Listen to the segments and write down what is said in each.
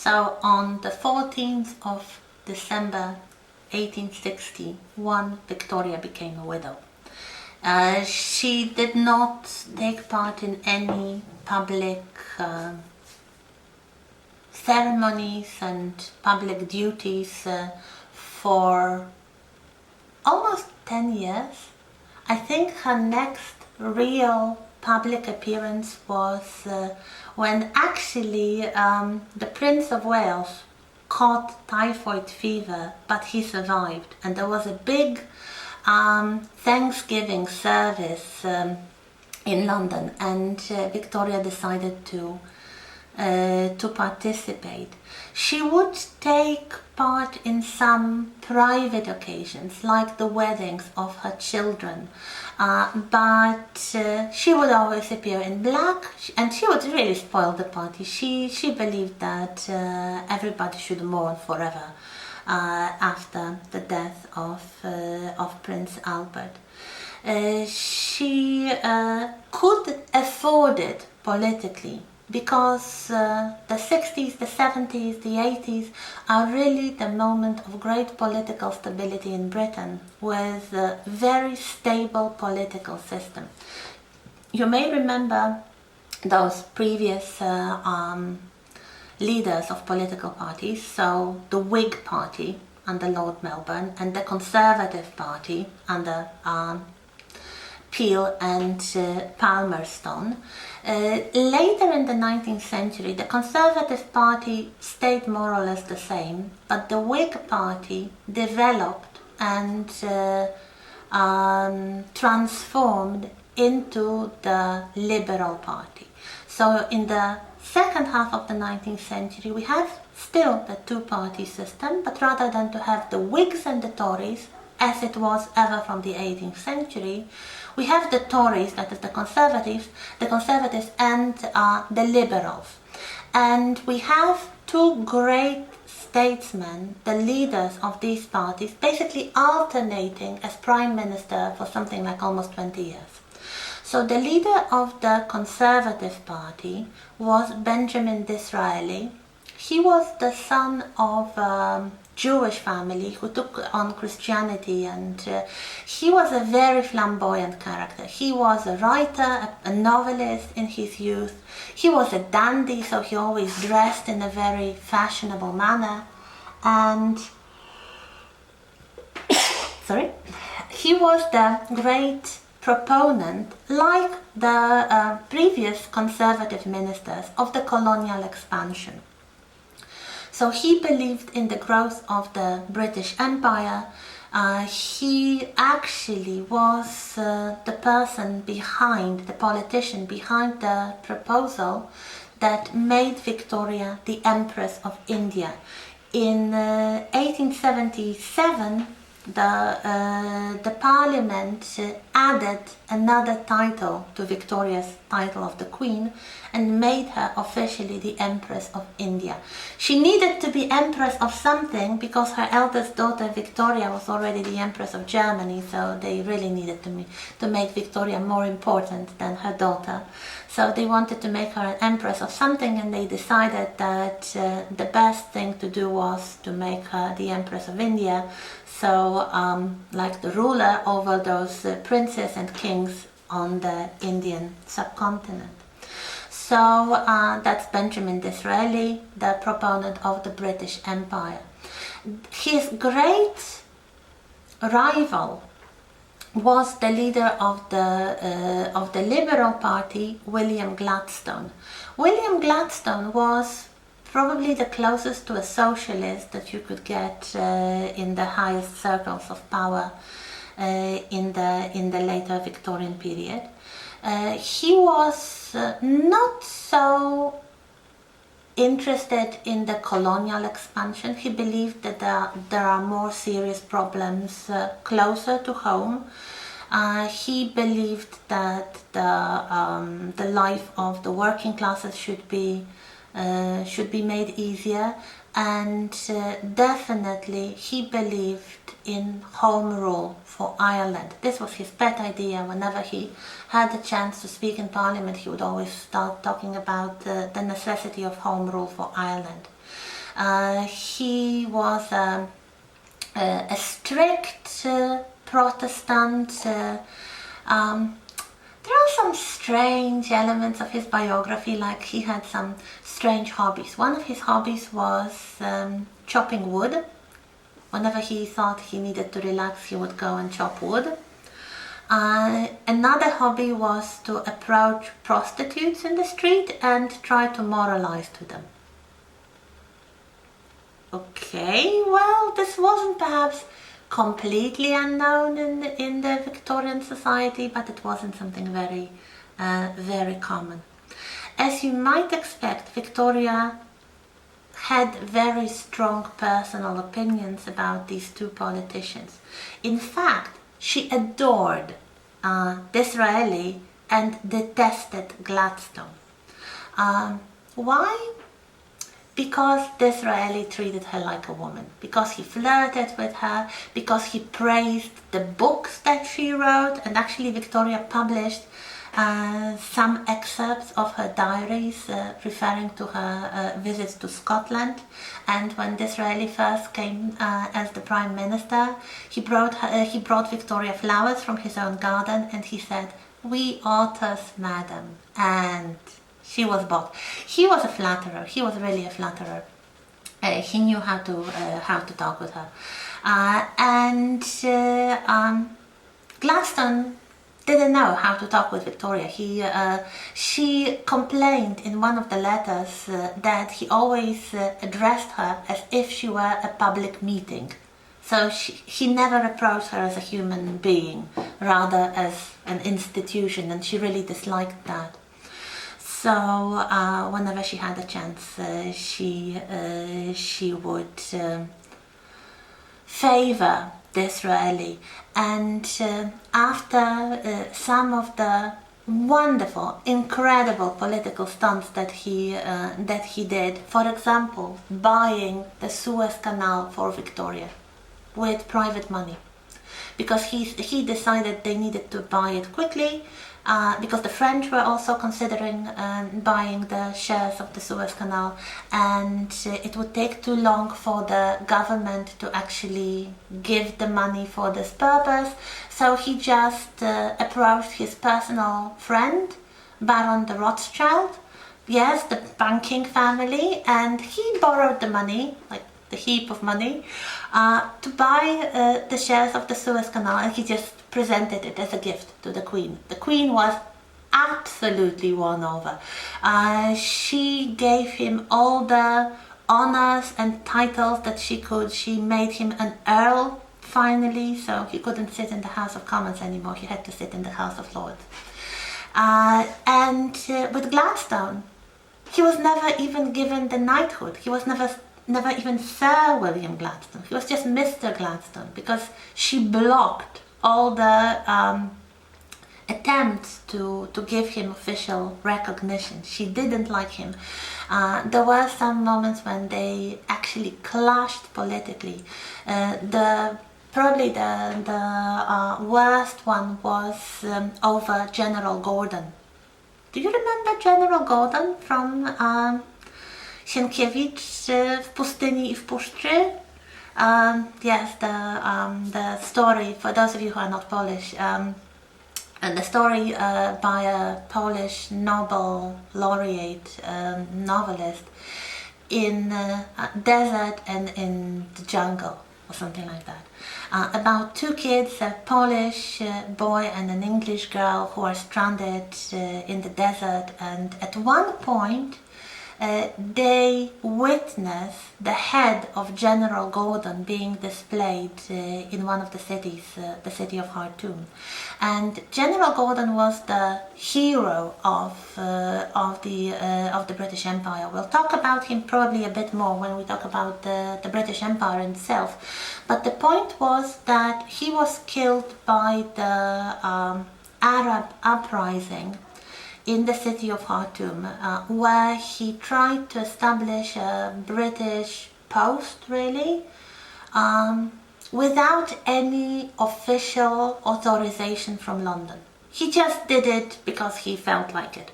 So on the 14th of December 1861, Victoria became a widow. She did not take part in any public ceremonies and public duties for almost 10 years. I think her next real public appearance was when actually the Prince of Wales caught typhoid fever, but he survived, and there was a big Thanksgiving service in London, and Victoria decided to participate. She would take part in some private occasions, like the weddings of her children, but she would always appear in black, and she would really spoil the party. She believed that everybody should mourn forever after the death of Prince Albert. She could afford it politically, because the 60s, the 70s, the 80s are really the moment of great political stability in Britain, with a very stable political system. You may remember those previous leaders of political parties, so the Whig Party under Lord Melbourne and the Conservative Party under Peel and Palmerston. Later in the 19th century, the Conservative Party stayed more or less the same, but the Whig Party developed and transformed into the Liberal Party. So in the second half of the 19th century, we have still the two-party system, but rather than to have the Whigs and the Tories, as it was ever from the 18th century, we have the Tories, that is the Conservatives and the Liberals. And we have two great statesmen, the leaders of these parties, basically alternating as Prime Minister for something like almost 20 years. So the leader of the Conservative Party was Benjamin Disraeli. He was the son of Jewish family who took on Christianity, and he was a very flamboyant character. He was a writer, a novelist in his youth. He was a dandy, so he always dressed in a very fashionable manner, and he was the great proponent, like the previous Conservative ministers, of the colonial expansion. So he believed in the growth of the British Empire. He actually was the person behind, the politician behind the proposal that made Victoria the Empress of India. In 1877, the Parliament added another title to Victoria's title of the Queen and made her officially the Empress of India. She needed to be Empress of something because her eldest daughter Victoria was already the Empress of Germany, so they really needed to make Victoria more important than her daughter. So they wanted to make her an Empress of something, and they decided that the best thing to do was to make her the Empress of India. So, like the ruler over those princes and kings on the Indian subcontinent. So that's Benjamin Disraeli, the proponent of the British Empire. His great rival was the leader of the Liberal Party, William Gladstone. William Gladstone was probably the closest to a socialist that you could get in the highest circles of power in the later Victorian period. He was not so interested in the colonial expansion. He believed that there are more serious problems closer to home. He believed that the life of the working classes should be made easier, and definitely he believed in home rule for Ireland. This was his pet idea. Whenever he had the chance to speak in Parliament, he would always start talking about the necessity of home rule for Ireland. He was a strict Protestant. There are some strange elements of his biography, like he had some strange hobbies. One of his hobbies was chopping wood. Whenever he thought he needed to relax, he would go and chop wood. Another hobby was to approach prostitutes in the street and try to moralize to them. Okay, well, this wasn't perhaps completely unknown in the Victorian society, but it wasn't something very, very common. As you might expect, Victoria had very strong personal opinions about these two politicians. In fact, she adored Disraeli and detested Gladstone. Why? Because Disraeli treated her like a woman, because he flirted with her, because he praised the books that she wrote, and actually Victoria published some excerpts of her diaries referring to her visits to Scotland. And when Disraeli first came as the Prime Minister, he brought Victoria flowers from his own garden, and he said, "We authors, madam," and she was bought. He was a flatterer. He was really a flatterer. He knew how to talk with her, and Gladstone didn't know how to talk with Victoria. She complained in one of the letters that he always addressed her as if she were a public meeting. So he never approached her as a human being, rather as an institution, and she really disliked that. So whenever she had a chance, she would favor Disraeli. And after some of the wonderful, incredible political stunts that he did, for example, buying the Suez Canal for Victoria with private money, because he decided they needed to buy it quickly. Because the French were also considering buying the shares of the Suez Canal, and it would take too long for the government to actually give the money for this purpose. So he just approached his personal friend, Baron de Rothschild, yes, the banking family, and he borrowed the money, like the heap of money, to buy the shares of the Suez Canal, and he just presented it as a gift to the Queen. The Queen was absolutely won over. She gave him all the honors and titles that she could. She made him an earl finally, so he couldn't sit in the House of Commons anymore. He had to sit in the House of Lords. And with Gladstone, he was never even given the knighthood. He was never even Sir William Gladstone. He was just Mr. Gladstone, because she blocked all the attempts to give him official recognition. She didn't like him. There were some moments when they actually clashed politically. Probably the worst one was over General Gordon. Do you remember General Gordon from Sienkiewicz w pustyni I w puszczy? Yes, the story, for those of you who are not Polish, the story by a Polish Nobel laureate novelist in a desert and in the jungle, or something like that. About two kids, a Polish boy and an English girl, who are stranded in the desert, and at one point they witness the head of General Gordon being displayed in one of the cities, the city of Khartoum. And General Gordon was the hero of the British Empire. We'll talk about him probably a bit more when we talk about the British Empire itself. But the point was that he was killed by the Arab uprising in the city of Khartoum, where he tried to establish a British post, really, without any official authorization from London. He just did it because he felt like it.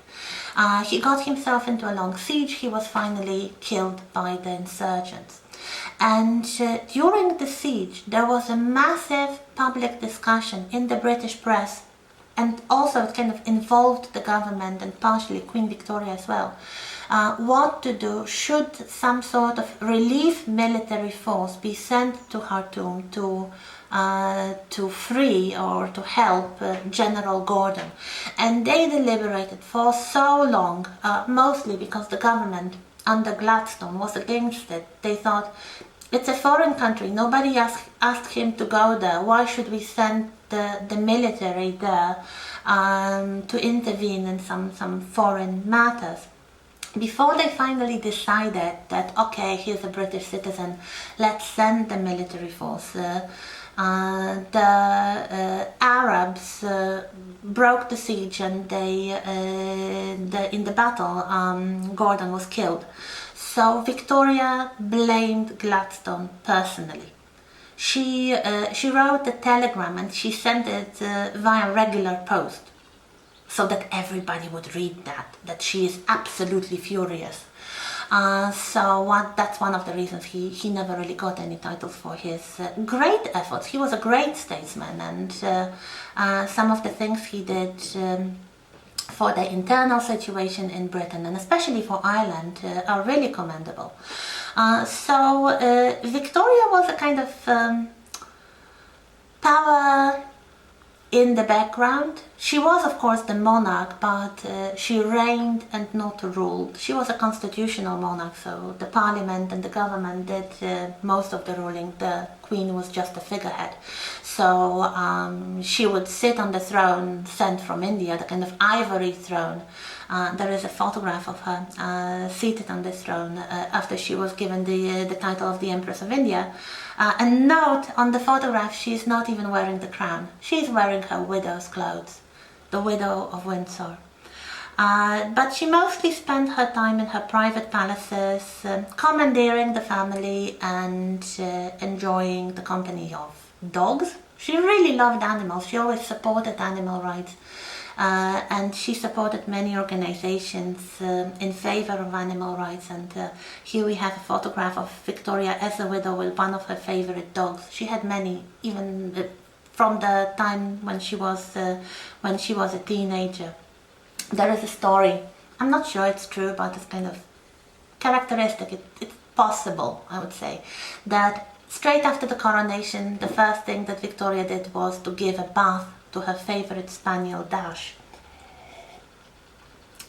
He got himself into a long siege. He was finally killed by the insurgents. And during the siege, there was a massive public discussion in the British press, and also it kind of involved the government and partially Queen Victoria as well. What to do, should some sort of relief military force be sent to Khartoum to free or to help General Gordon. And they deliberated for so long, mostly because the government under Gladstone was against it. They thought, it's a foreign country, nobody asked him to go there, why should we send the military there to intervene in some foreign matters? Before they finally decided that, okay, he's a British citizen, let's send the military force, the Arabs broke the siege, and in the battle Gordon was killed. So Victoria blamed Gladstone personally. She wrote a telegram and she sent it via regular post, so that everybody would read that she is absolutely furious. That's one of the reasons he never really got any titles for his great efforts. He was a great statesman, and some of the things he did for the internal situation in Britain, and especially for Ireland, are really commendable. Victoria was a kind of power in the background. She was, of course, the monarch, but she reigned and not ruled. She was a constitutional monarch, so the parliament and the government did most of the ruling. The queen was just a figurehead. So she would sit on the throne sent from India, the kind of ivory throne. There is a photograph of her seated on this throne after she was given the title of the Empress of India. And note, on the photograph, she's not even wearing the crown. She's wearing her widow's clothes, the widow of Windsor. But she mostly spent her time in her private palaces, commandeering the family and enjoying the company of dogs. She really loved animals. She always supported animal rights. And she supported many organizations in favor of animal rights, and here we have a photograph of Victoria as a widow with one of her favorite dogs. She had many, even from the time when she was a teenager. There is a story, I'm not sure it's true, but it's kind of characteristic, it's possible, I would say, that straight after the coronation, the first thing that Victoria did was to give a bath to her favorite spaniel, Dash.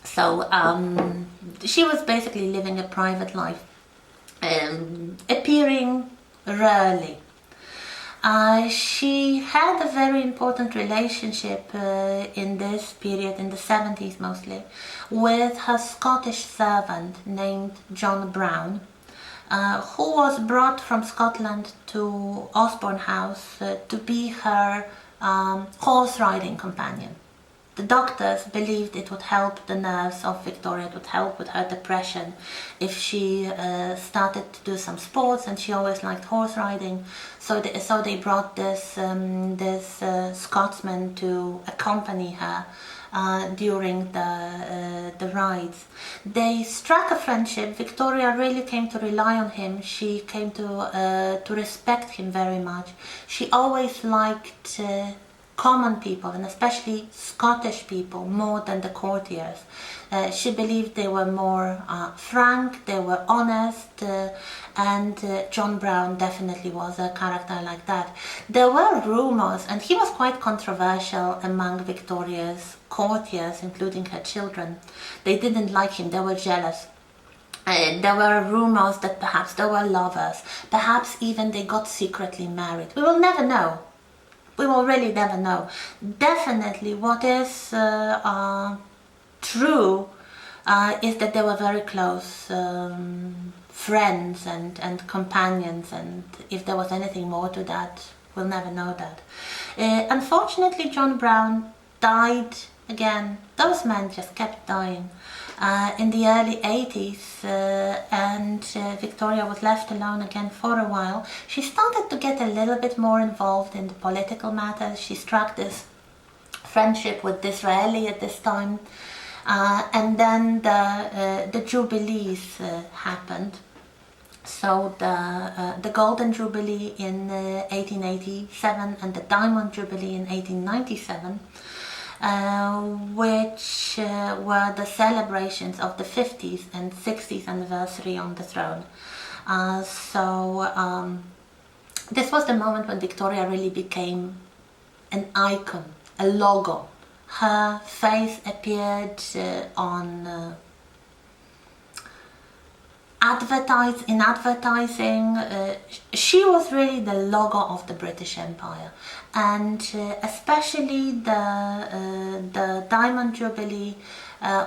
So she was basically living a private life, appearing rarely. She had a very important relationship in this period, in the 70s mostly, with her Scottish servant named John Brown, who was brought from Scotland to Osborne House to be her horse riding companion. The doctors believed it would help the nerves of Victoria, it would help with her depression if she started to do some sports, and she always liked horse riding. So they brought this Scotsman to accompany her during the rides. They struck a friendship. Victoria really came to rely on him. She came to respect him very much. She always liked common people, and especially Scottish people, more than the courtiers. She believed they were more frank, they were honest, and John Brown definitely was a character like that. There were rumors, and he was quite controversial among Victoria's courtiers, including her children. They didn't like him, they were jealous. There were rumors that perhaps they were lovers, perhaps even they got secretly married. We will never know. We will really never know. Definitely what is true is that they were very close friends and companions, and if there was anything more to that, we'll never know that. Unfortunately, John Brown died again. Those men just kept dying. In the early 80s, and Victoria was left alone again for a while. She started to get a little bit more involved in the political matters. She struck this friendship with Disraeli at this time. And then the Jubilees happened. So the Golden Jubilee in 1887 and the Diamond Jubilee in 1897, which were the celebrations of the 50th and 60th anniversary on the throne. This was the moment when Victoria really became an icon, a logo. Her face appeared on in advertising. She was really the logo of the British Empire, and especially the Diamond Jubilee.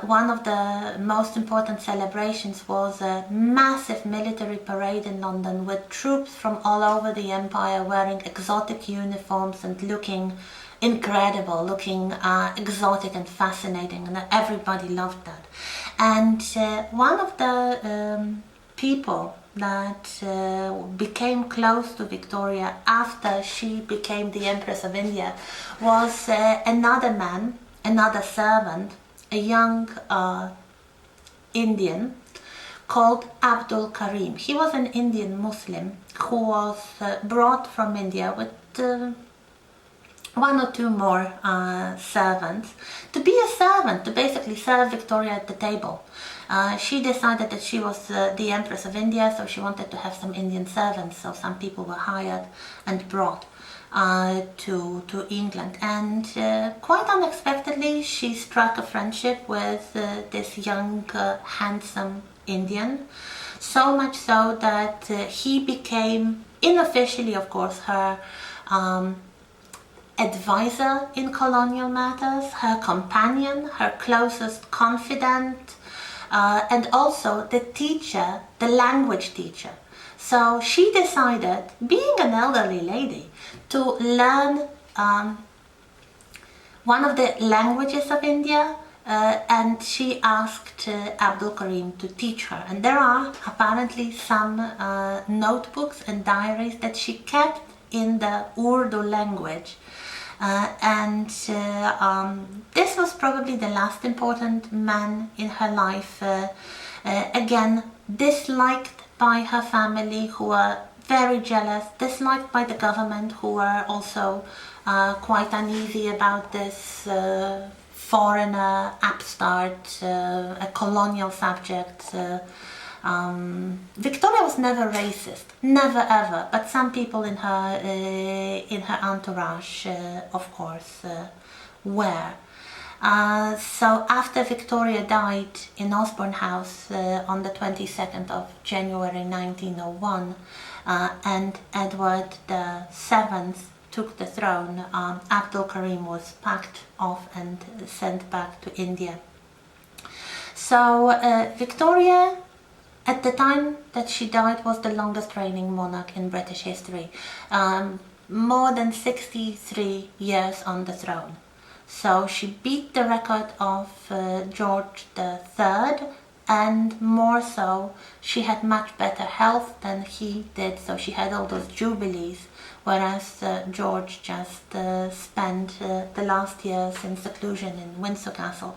One of the most important celebrations was a massive military parade in London with troops from all over the empire wearing exotic uniforms and looking incredible, looking exotic and fascinating, and everybody loved that. And one of the people that became close to Victoria after she became the Empress of India was another man, another servant, a young Indian called Abdul Karim. He was an Indian Muslim who was brought from India with one or two more servants to be a servant, to basically serve Victoria at the table. She decided that she was the Empress of India, so she wanted to have some Indian servants, so some people were hired and brought to England. And quite unexpectedly she struck a friendship with this young handsome Indian, so much so that he became, unofficially of course, her advisor in colonial matters, her companion, her closest confidant, and also the teacher, the language teacher. So she decided, being an elderly lady, to learn one of the languages of India, and she asked Abdul Karim to teach her. And there are apparently some notebooks and diaries that she kept in the Urdu language. This was probably the last important man in her life. Again, disliked by her family, who were very jealous, disliked by the government, who were also quite uneasy about this foreigner, upstart, a colonial subject. Victoria was never racist, never ever, but some people in her entourage, of course, were. So after Victoria died in Osborne House on the 22nd of January 1901, and Edward VII took the throne, Abdul Karim was packed off and sent back to India. So Victoria, at the time that she died, was the longest reigning monarch in British history. More than 63 years on the throne. So she beat the record of George III, and more so, she had much better health than he did, so she had all those jubilees, whereas George just spent the last years in seclusion in Windsor Castle.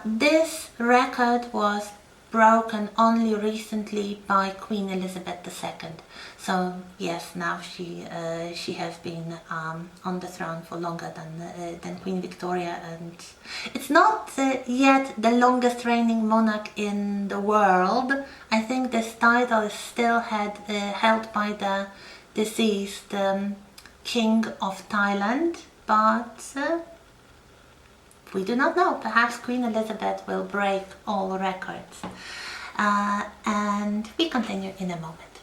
This record was broken only recently by Queen Elizabeth II. So yes, now she has been on the throne for longer than Queen Victoria, and it's not yet the longest reigning monarch in the world. I think this title is still held by the deceased King of Thailand, but we do not know. Perhaps Queen Elizabeth will break all records. And we continue in a moment.